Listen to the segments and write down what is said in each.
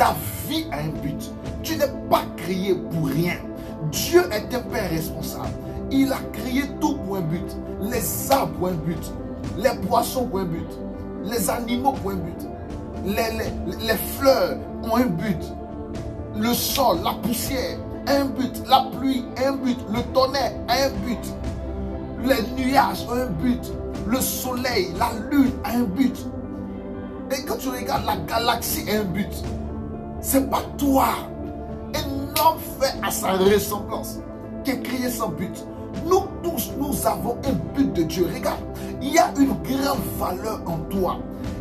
Ta vie a un but. Tu n'es pas créé pour rien. Dieu est un Père responsable. Il a créé tout pour un but. Les arbres pour un but. Les poissons pour un but. Les animaux pour un but. Les fleurs ont un but. Le sol, la poussière, un but. La pluie, un but. Le tonnerre, un but. Les nuages ont un but. Le soleil, la lune a un but. Et quand tu regardes la galaxie a un but. C'est pas toi. Un homme fait à sa ressemblance qui est créé sans but. Nous tous, nous avons un but de Dieu. Regarde, il y a une grande valeur en toi.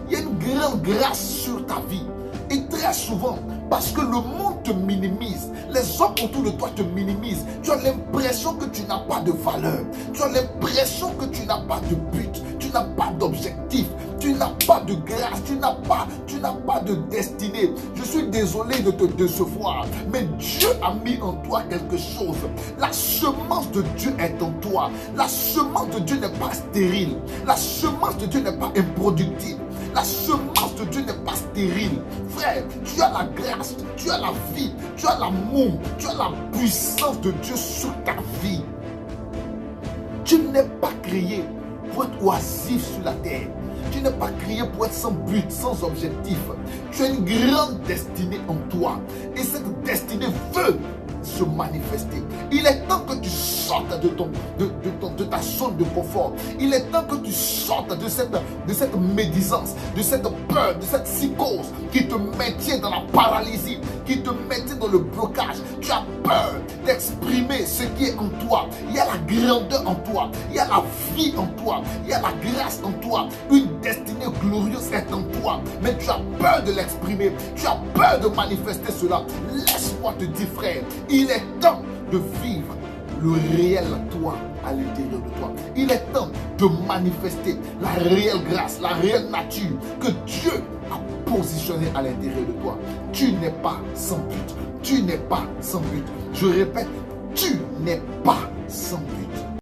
Il y a une grande grâce sur ta vie. Et très souvent, parce que le monde te minimise, les hommes autour de toi te minimisent, tu as l'impression que tu n'as pas de valeur. Tu as l'impression que tu n'as pas de but. Tu n'as pas d'objectif. Tu n'as pas de grâce. Tu n'as pas de destinée. Je suis désolé de te décevoir, mais Dieu a mis en toi quelque chose. La semence de Dieu est en toi. La semence de Dieu n'est pas stérile. La semence de Dieu n'est pas improductible. La semence de Dieu n'est pas stérile. Frère, tu as la grâce, tu as la vie, tu as l'amour, tu as la puissance de Dieu sur ta vie. Tu n'es pas créé pour être oisif sur la terre. Tu n'es pas créé pour être sans but, sans objectif. Tu as une grande destinée en toi. Et cette destinée veut se manifester. Il est temps que tu sortes de ta zone de confort. Il est temps que tu sortes de cette médisance, de cette peur, de cette psychose qui te maintient dans la paralysie, qui te maintient dans le blocage. Tu as peur d'exprimer ce qui est en toi. Il y a la grandeur en toi. Il y a la vie en toi. Il y a la grâce en toi. Une destinée glorieuse est en toi. Mais tu as peur de l'exprimer. Tu as peur de manifester cela. Laisse-moi te dire, frère, il est temps de vivre le réel toi à l'intérieur de toi. Il est temps de manifester la réelle grâce, la réelle nature que Dieu a positionnée à l'intérieur de toi. Tu n'es pas sans but. Tu n'es pas sans but. Je répète, tu n'es pas sans but.